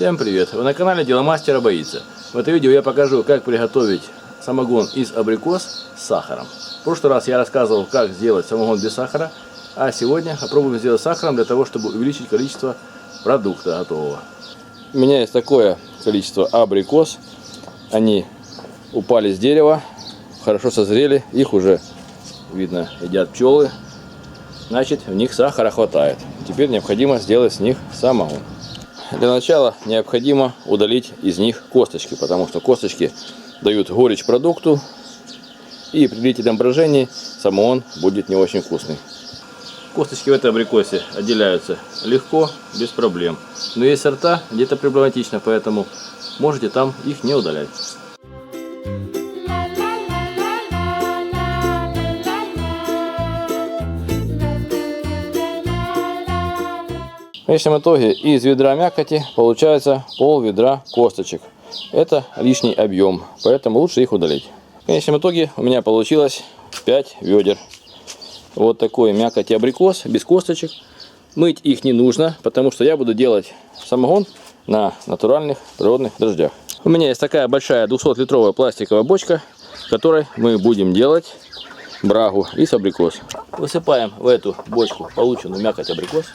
Всем привет! Вы на канале Дело мастера боится. В этом видео я покажу, как приготовить самогон из абрикос с сахаром. В прошлый раз я рассказывал, как сделать самогон без сахара, а сегодня попробуем сделать с сахаром для того, чтобы увеличить количество продукта готового. У меня есть такое количество абрикос. Они упали с дерева, хорошо созрели, их уже видно едят пчелы. Значит, в них сахара хватает. Теперь необходимо сделать с них самогон. Для начала необходимо удалить из них косточки, потому что косточки дают горечь продукту, и при длительном брожении самогон будет не очень вкусный. Косточки в этой абрикосе отделяются легко, без проблем. Но есть сорта, где это проблематично, поэтому можете там их не удалять. В конечном итоге из ведра мякоти получается пол ведра косточек. Это лишний объем, поэтому лучше их удалить. В конечном итоге у меня получилось 5 ведер. Вот такой мякоти абрикос без косточек. Мыть их не нужно, потому что я буду делать самогон на натуральных природных дрожжах. У меня есть такая большая 200-литровая пластиковая бочка, в которой мы будем делать брагу из абрикос. Высыпаем в эту бочку полученную мякоть абрикос.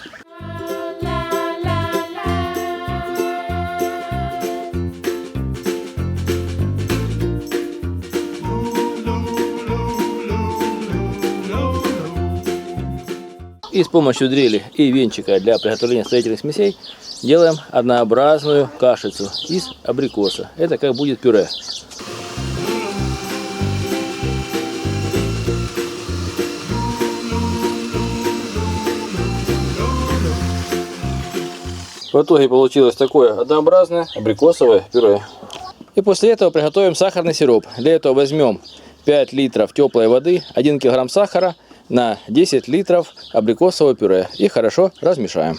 И с помощью дрели и венчика для приготовления строительных смесей делаем однообразную кашицу из абрикоса. Это как будет пюре. В итоге получилось такое однообразное абрикосовое пюре. И после этого приготовим сахарный сироп. Для этого возьмем 5 литров теплой воды, 1 килограмм сахара на 10 литров абрикосового пюре и хорошо размешаем.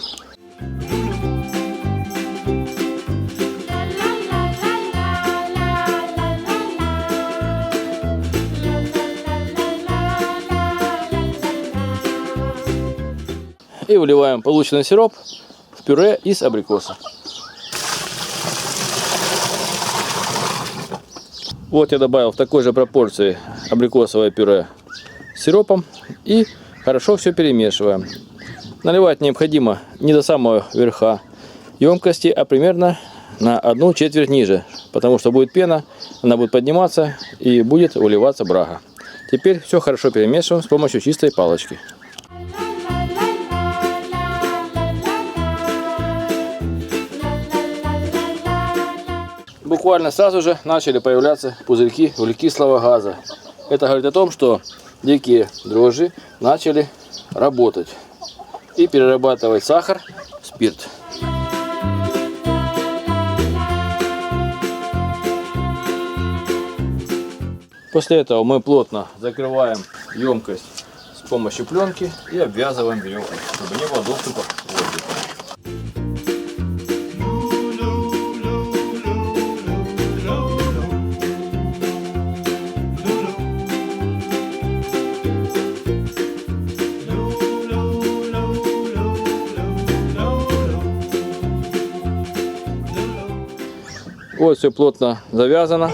И выливаем полученный сироп в пюре из абрикоса. Вот я добавил в такой же пропорции абрикосовое пюре с сиропом и хорошо все перемешиваем. Наливать необходимо не до самого верха емкости, а примерно на 1/4 ниже, потому что будет пена, она будет подниматься и будет выливаться брага. Теперь все хорошо перемешиваем с помощью чистой палочки. Буквально сразу же начали появляться пузырьки углекислого газа. Это говорит о том, что дикие дрожжи начали работать и перерабатывать сахар в спирт. После этого мы плотно закрываем емкость с помощью пленки и обвязываем веревкой, чтобы не было доступа к воздуху. Вот все плотно завязано.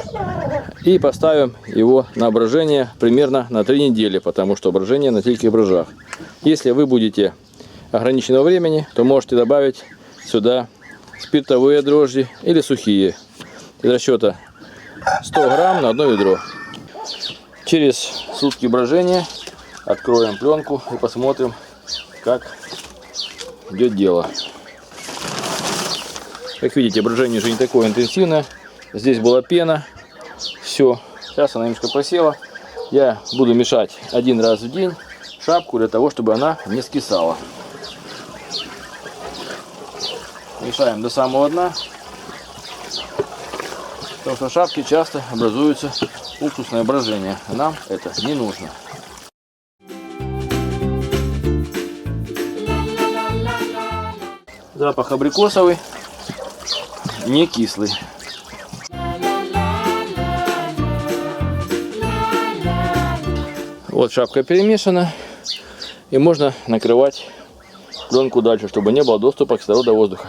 И поставим его на брожение примерно на 3 недели, потому что брожение на диких дрожжах. Если вы будете ограниченного времени, то можете добавить сюда спиртовые дрожжи или сухие. Из расчета 100 грамм на 1 ведро. Через сутки брожения откроем пленку и посмотрим, как идет дело. Как видите, брожение уже не такое интенсивное. Здесь была пена. Все. Сейчас она немножко просела. Я буду мешать 1 раз в день шапку для того, чтобы она не скисала. Мешаем до самого дна. Потому что в шапке часто образуется уксусное брожение. Нам это не нужно. Запах абрикосовый, не кислый. Вот шапка перемешана, и можно накрывать пленку дальше, чтобы не было доступа к кислороду воздуха.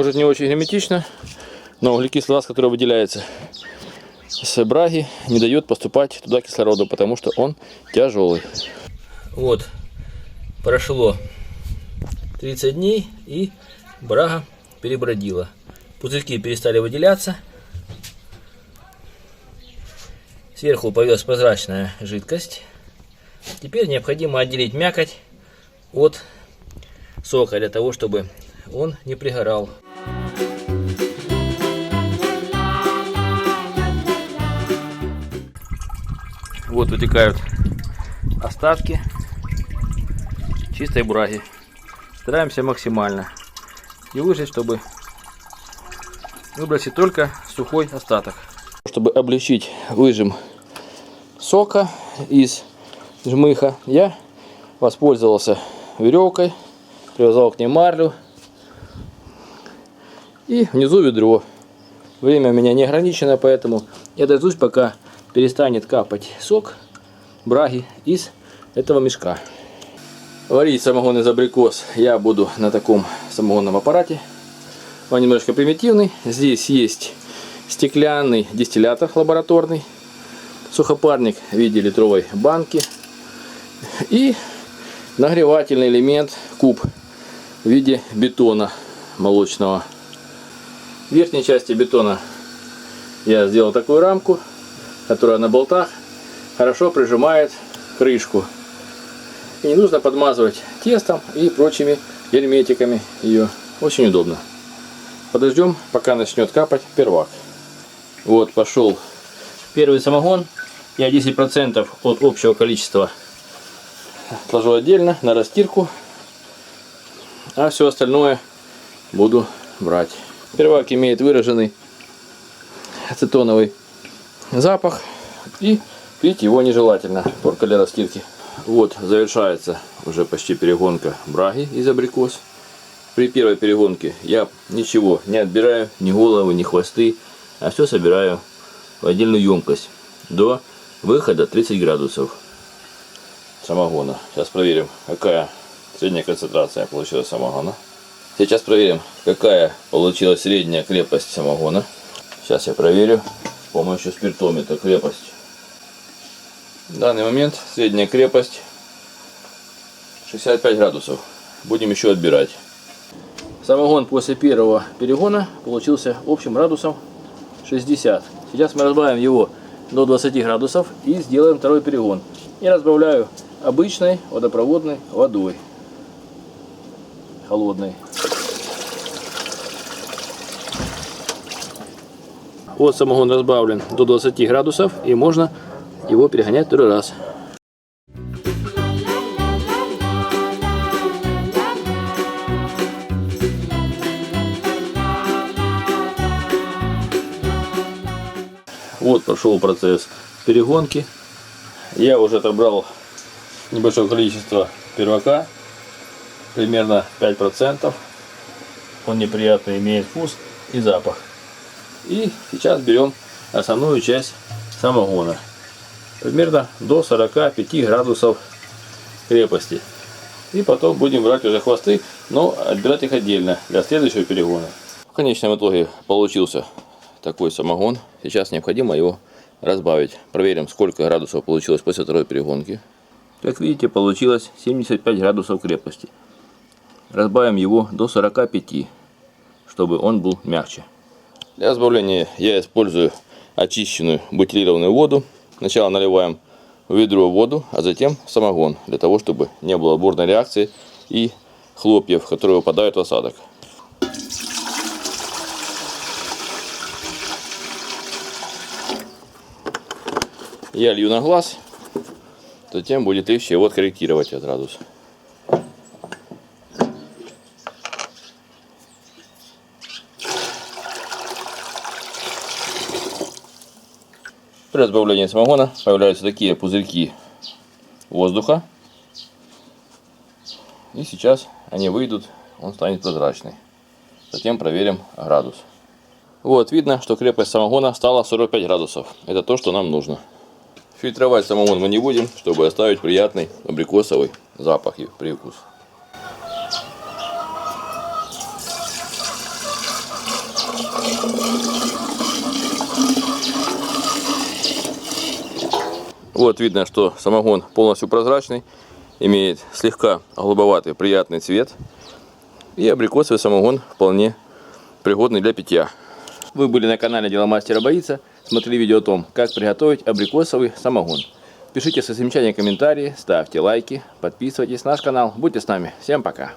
может не очень герметично, но углекислый газ, который выделяется с браги, не дает поступать туда кислороду, потому что он тяжелый. Вот, прошло 30 дней, и брага перебродила. Пузырьки перестали выделяться. Сверху появилась прозрачная жидкость. Теперь необходимо отделить мякоть от сока, для того, чтобы он не пригорал. Вот вытекают остатки чистой браги. Стараемся максимально не выжать, чтобы выбросить только сухой остаток. Чтобы облегчить выжим сока из жмыха, я воспользовался веревкой, привязал к ней марлю и внизу ведро. Время у меня не ограничено, поэтому я дождусь, пока перестанет капать сок браги из этого мешка. Варить самогон из абрикос я буду на таком самогонном аппарате. Он немножко примитивный. Здесь есть стеклянный дистиллятор лабораторный, сухопарник в виде литровой банки и нагревательный элемент куб в виде бетона молочного. В верхней части бетона я сделал такую рамку, которая на болтах хорошо прижимает крышку. И не нужно подмазывать тестом и прочими герметиками ее. Очень удобно. Подождем, пока начнет капать первак. Вот пошел первый самогон. Я 10% от общего количества отложу отдельно на растирку, а все остальное буду брать. Первак имеет выраженный ацетоновый запах, и пить его нежелательно, только для растирки. Вот завершается уже почти перегонка браги из абрикос. При первой перегонке я ничего не отбираю, ни головы, ни хвосты, а все собираю в отдельную емкость до выхода 30 градусов самогона. Сейчас проверим, какая средняя концентрация получилась самогона. Сейчас проверим, какая получилась средняя крепость самогона. Сейчас я проверю с помощью спиртометра крепость. В данный момент средняя крепость 65 градусов. Будем еще отбирать. Самогон после первого перегона получился общим градусом 60. Сейчас мы разбавим его до 20 градусов и сделаем второй перегон. Я разбавляю обычной водопроводной водой. Холодной. Вот самогон разбавлен до 20 градусов, и можно его перегонять второй раз. Вот прошел процесс перегонки. Я уже отобрал небольшое количество первака, примерно 5%. Он неприятно имеет вкус и запах. И сейчас берем основную часть самогона. Примерно до 45 градусов крепости. И потом будем брать уже хвосты, но отбирать их отдельно для следующего перегона. В конечном итоге получился такой самогон. Сейчас необходимо его разбавить. Проверим, сколько градусов получилось после второй перегонки. Как видите, получилось 75 градусов крепости. Разбавим его до 45, чтобы он был мягче. Для разбавления я использую очищенную бутилированную воду. Сначала наливаем в ведро воду, а затем самогон, для того, чтобы не было бурной реакции и хлопьев, которые выпадают в осадок. Я лью на глаз, затем будет легче его откорректировать от градуса. При разбавлении самогона появляются такие пузырьки воздуха. И сейчас они выйдут, он станет прозрачный. Затем проверим градус. Вот видно, что крепость самогона стала 45 градусов. Это то, что нам нужно. Фильтровать самогон мы не будем, чтобы оставить приятный абрикосовый запах и привкус. Вот видно, что самогон полностью прозрачный, имеет слегка голубоватый приятный цвет. И абрикосовый самогон вполне пригодный для питья. Вы были на канале Дело мастера боится, смотрели видео о том, как приготовить абрикосовый самогон. Пишите свои замечания, комментарии, ставьте лайки, подписывайтесь на наш канал. Будьте с нами. Всем пока.